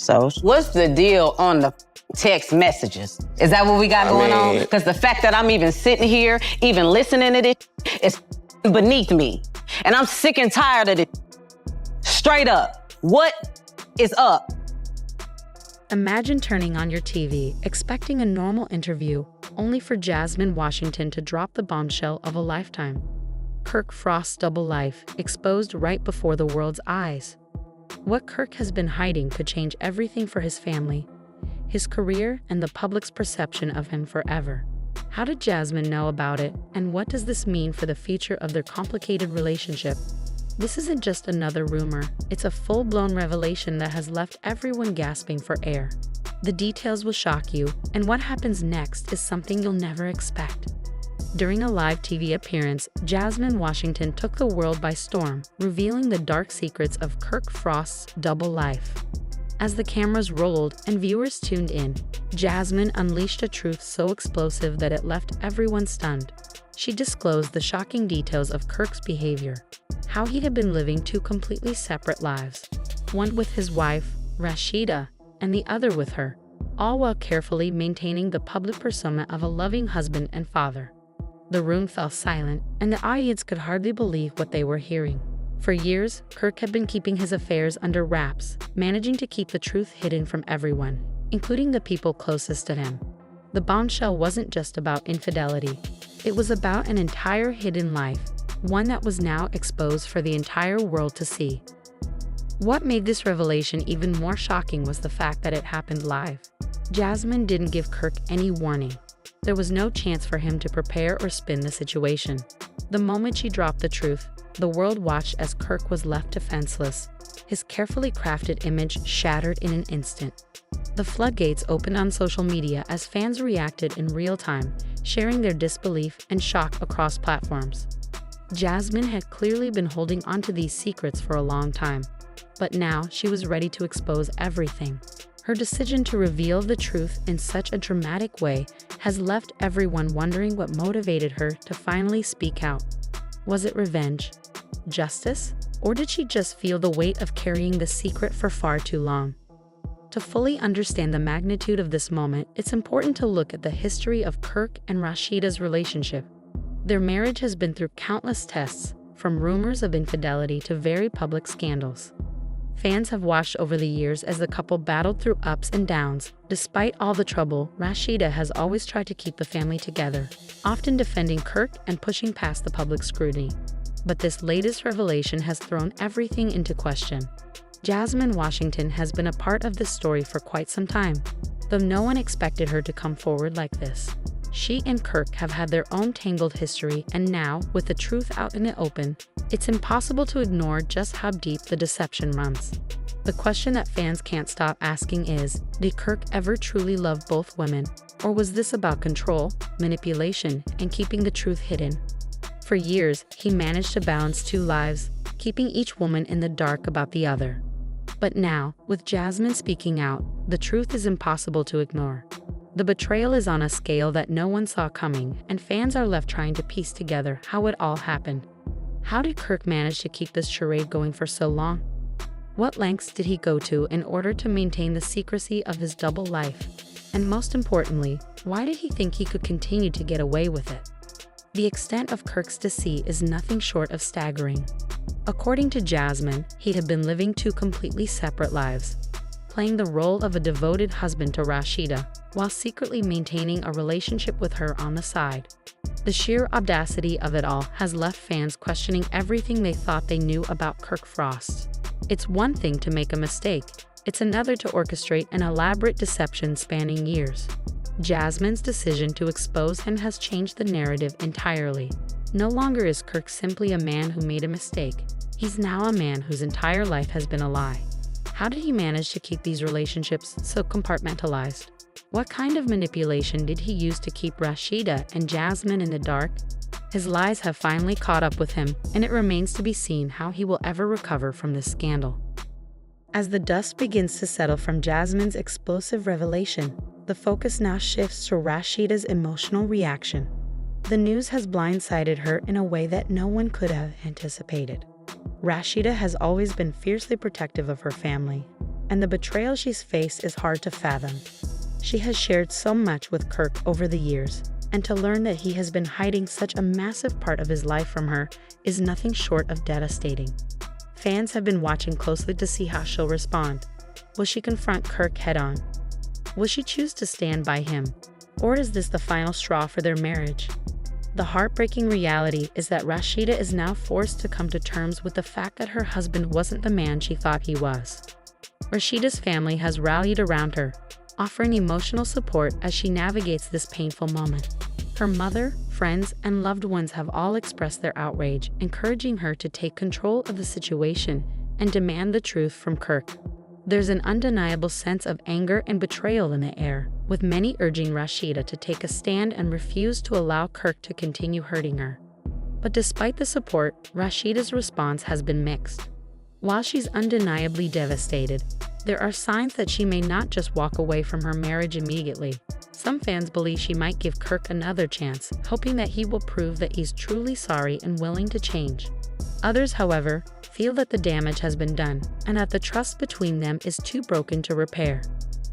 So what's the deal on the text messages? Is that what we got going on? Because the fact that I'm even sitting here, even listening to this, is beneath me. And I'm sick and tired of this. Straight up, what is up? Imagine turning on your TV, expecting a normal interview, only for Jasmine Washington to drop the bombshell of a lifetime. Kirk Frost's double life, exposed right before the world's eyes. What Kirk has been hiding could change everything for his family, his career, and the public's perception of him forever. How did Jasmine know about it, and what does this mean for the future of their complicated relationship? This isn't just another rumor, it's a full-blown revelation that has left everyone gasping for air. The details will shock you, and what happens next is something you'll never expect. During a live TV appearance, Jasmine Washington took the world by storm, revealing the dark secrets of Kirk Frost's double life. As the cameras rolled and viewers tuned in, Jasmine unleashed a truth so explosive that it left everyone stunned. She disclosed the shocking details of Kirk's behavior, how he had been living two completely separate lives, one with his wife, Rasheeda, and the other with her, all while carefully maintaining the public persona of a loving husband and father. The room fell silent, and the audience could hardly believe what they were hearing. For years, Kirk had been keeping his affairs under wraps, managing to keep the truth hidden from everyone, including the people closest to him. The bombshell wasn't just about infidelity. It was about an entire hidden life, one that was now exposed for the entire world to see. What made this revelation even more shocking was the fact that it happened live. Jasmine didn't give Kirk any warning. There was no chance for him to prepare or spin the situation. The moment she dropped the truth, the world watched as Kirk was left defenseless, his carefully crafted image shattered in an instant. The floodgates opened on social media as fans reacted in real time, sharing their disbelief and shock across platforms. Jasmine had clearly been holding onto these secrets for a long time, but now she was ready to expose everything. Her decision to reveal the truth in such a dramatic way has left everyone wondering what motivated her to finally speak out. Was it revenge, justice, or did she just feel the weight of carrying the secret for far too long? To fully understand the magnitude of this moment, it's important to look at the history of Kirk and Rasheeda's relationship. Their marriage has been through countless tests, from rumors of infidelity to very public scandals. Fans have watched over the years as the couple battled through ups and downs. Despite all the trouble, Rasheeda has always tried to keep the family together, often defending Kirk and pushing past the public scrutiny. But this latest revelation has thrown everything into question. Jasmine Washington has been a part of this story for quite some time, though no one expected her to come forward like this. She and Kirk have had their own tangled history, and now, with the truth out in the open, it's impossible to ignore just how deep the deception runs. The question that fans can't stop asking is, did Kirk ever truly love both women, or was this about control, manipulation, and keeping the truth hidden? For years, he managed to balance two lives, keeping each woman in the dark about the other. But now, with Jasmine speaking out, the truth is impossible to ignore. The betrayal is on a scale that no one saw coming, and fans are left trying to piece together how it all happened. How did Kirk manage to keep this charade going for so long? What lengths did he go to in order to maintain the secrecy of his double life? And most importantly, why did he think he could continue to get away with it? The extent of Kirk's deceit is nothing short of staggering. According to Jasmine, he had been living two completely separate lives, playing the role of a devoted husband to Rasheeda, while secretly maintaining a relationship with her on the side. The sheer audacity of it all has left fans questioning everything they thought they knew about Kirk Frost. It's one thing to make a mistake, it's another to orchestrate an elaborate deception spanning years. Jasmine's decision to expose him has changed the narrative entirely. No longer is Kirk simply a man who made a mistake. He's now a man whose entire life has been a lie. How did he manage to keep these relationships so compartmentalized? What kind of manipulation did he use to keep Rasheeda and Jasmine in the dark? His lies have finally caught up with him, and it remains to be seen how he will ever recover from this scandal. As the dust begins to settle from Jasmine's explosive revelation, the focus now shifts to Rasheeda's emotional reaction. The news has blindsided her in a way that no one could have anticipated. Rasheeda has always been fiercely protective of her family, and the betrayal she's faced is hard to fathom. She has shared so much with Kirk over the years, and to learn that he has been hiding such a massive part of his life from her is nothing short of devastating. Fans have been watching closely to see how she'll respond. Will she confront Kirk head-on? Will she choose to stand by him? Or is this the final straw for their marriage? The heartbreaking reality is that Rasheeda is now forced to come to terms with the fact that her husband wasn't the man she thought he was. Rasheeda's family has rallied around her, offering emotional support as she navigates this painful moment. Her mother, friends, and loved ones have all expressed their outrage, encouraging her to take control of the situation and demand the truth from Kirk. There's an undeniable sense of anger and betrayal in the air, with many urging Rasheeda to take a stand and refuse to allow Kirk to continue hurting her. But despite the support, Rasheeda's response has been mixed. While she's undeniably devastated, there are signs that she may not just walk away from her marriage immediately. Some fans believe she might give Kirk another chance, hoping that he will prove that he's truly sorry and willing to change. Others, however, feel that the damage has been done and that the trust between them is too broken to repair.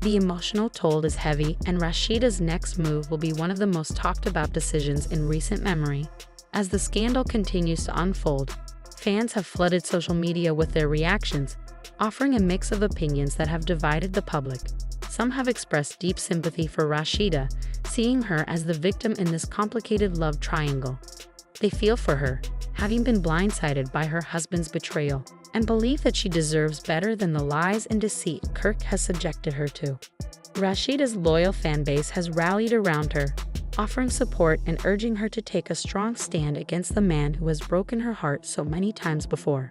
The emotional toll is heavy, and Rasheeda's next move will be one of the most talked about decisions in recent memory. As the scandal continues to unfold, fans have flooded social media with their reactions, offering a mix of opinions that have divided the public. Some have expressed deep sympathy for Rasheeda, seeing her as the victim in this complicated love triangle. They feel for her, having been blindsided by her husband's betrayal, and believe that she deserves better than the lies and deceit Kirk has subjected her to. Rasheeda's loyal fan base has rallied around her, offering support and urging her to take a strong stand against the man who has broken her heart so many times before.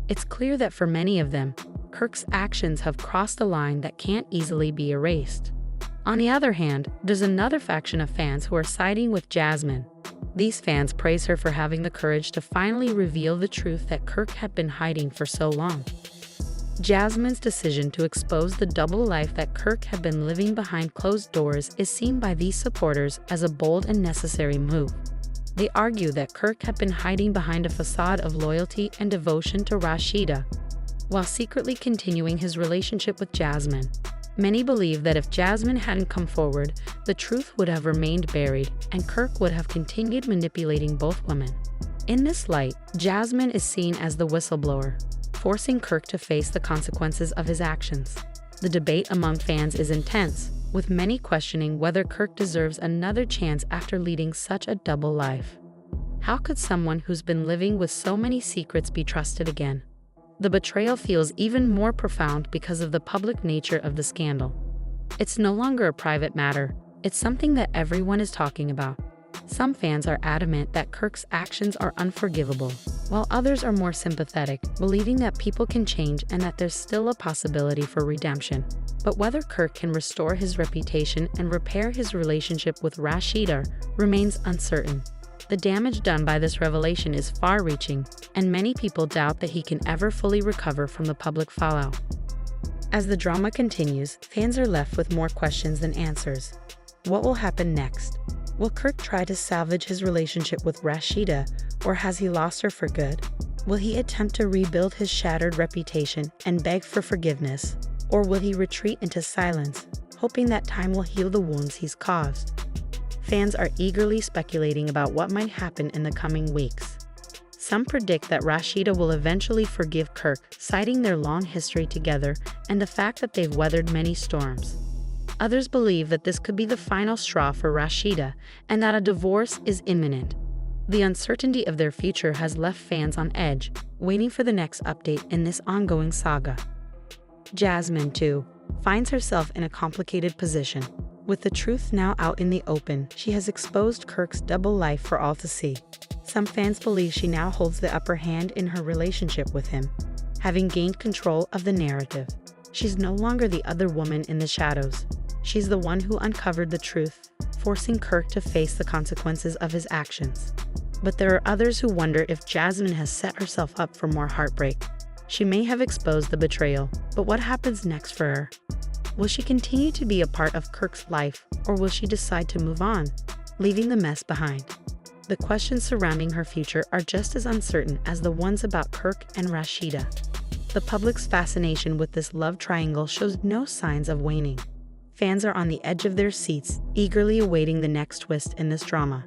It's clear that for many of them, Kirk's actions have crossed a line that can't easily be erased. On the other hand, there's another faction of fans who are siding with Jasmine. These fans praise her for having the courage to finally reveal the truth that Kirk had been hiding for so long. Jasmine's decision to expose the double life that Kirk had been living behind closed doors is seen by these supporters as a bold and necessary move. They argue that Kirk had been hiding behind a facade of loyalty and devotion to Rasheeda, while secretly continuing his relationship with Jasmine. Many believe that if Jasmine hadn't come forward, the truth would have remained buried, and Kirk would have continued manipulating both women. In this light, Jasmine is seen as the whistleblower, forcing Kirk to face the consequences of his actions. The debate among fans is intense, with many questioning whether Kirk deserves another chance after leading such a double life. How could someone who's been living with so many secrets be trusted again? The betrayal feels even more profound because of the public nature of the scandal. It's no longer a private matter, it's something that everyone is talking about. Some fans are adamant that Kirk's actions are unforgivable, while others are more sympathetic, believing that people can change and that there's still a possibility for redemption. But whether Kirk can restore his reputation and repair his relationship with Rasheeda remains uncertain. The damage done by this revelation is far-reaching, and many people doubt that he can ever fully recover from the public fallout. As the drama continues, fans are left with more questions than answers. What will happen next? Will Kirk try to salvage his relationship with Rasheeda, or has he lost her for good? Will he attempt to rebuild his shattered reputation and beg for forgiveness, or will he retreat into silence, hoping that time will heal the wounds he's caused? Fans are eagerly speculating about what might happen in the coming weeks. Some predict that Rasheeda will eventually forgive Kirk, citing their long history together and the fact that they've weathered many storms. Others believe that this could be the final straw for Rasheeda and that a divorce is imminent. The uncertainty of their future has left fans on edge, waiting for the next update in this ongoing saga. Jasmine, too, finds herself in a complicated position. With the truth now out in the open, she has exposed Kirk's double life for all to see. Some fans believe she now holds the upper hand in her relationship with him, having gained control of the narrative. She's no longer the other woman in the shadows. She's the one who uncovered the truth, forcing Kirk to face the consequences of his actions. But there are others who wonder if Jasmine has set herself up for more heartbreak. She may have exposed the betrayal, but what happens next for her? Will she continue to be a part of Kirk's life, or will she decide to move on, leaving the mess behind? The questions surrounding her future are just as uncertain as the ones about Kirk and Rasheeda. the public's fascination with this love triangle shows no signs of waning. Fans are on the edge of their seats, eagerly awaiting the next twist in this drama.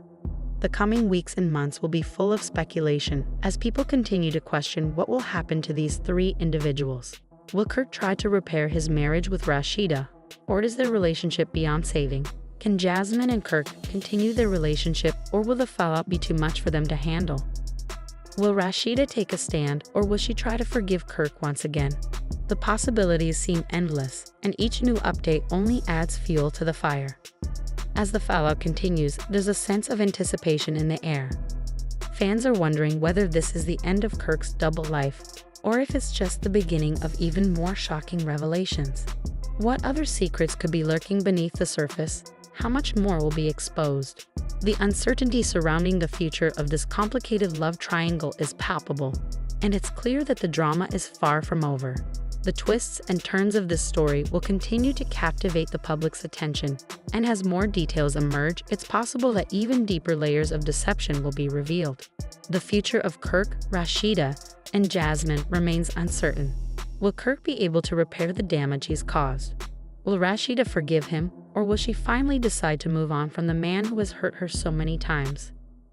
The coming weeks and months will be full of speculation as people continue to question what will happen to these three individuals. Will Kirk try to repair his marriage with Rasheeda, or is their relationship beyond saving? Can Jasmine and Kirk continue their relationship, or will the fallout be too much for them to handle? Will Rasheeda take a stand, or will she try to forgive Kirk once again? The possibilities seem endless, and each new update only adds fuel to the fire. As the fallout continues, there's a sense of anticipation in the air. Fans are wondering whether this is the end of Kirk's double life, or if it's just the beginning of even more shocking revelations. What other secrets could be lurking beneath the surface? How much more will be exposed? The uncertainty surrounding the future of this complicated love triangle is palpable, and it's clear that the drama is far from over. The twists and turns of this story will continue to captivate the public's attention, and as more details emerge, it's possible that even deeper layers of deception will be revealed. The future of Kirk, Rasheeda, and Jasmine remains uncertain. Will Kirk be able to repair the damage he's caused? Will Rasheeda forgive him, or will she finally decide to move on from the man who has hurt her so many times?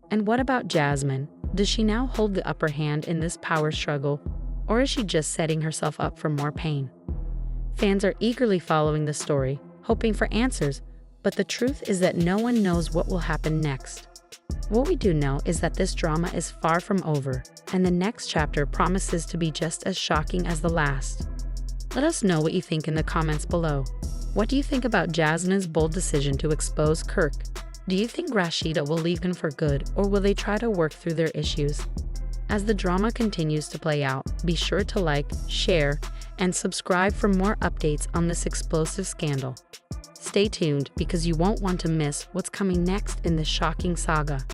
And what about Jasmine? Does she now hold the upper hand in this power struggle, or is she just setting herself up for more pain? Fans are eagerly following the story, hoping for answers, but the truth is that no one knows what will happen next. What we do know is that this drama is far from over, and the next chapter promises to be just as shocking as the last. Let us know what you think in the comments below. What do you think about Jasmine's bold decision to expose Kirk? Do you think Rasheeda will leave him for good, or will they try to work through their issues? As the drama continues to play out, be sure to like, share, and subscribe for more updates on this explosive scandal. Stay tuned because you won't want to miss what's coming next in this shocking saga.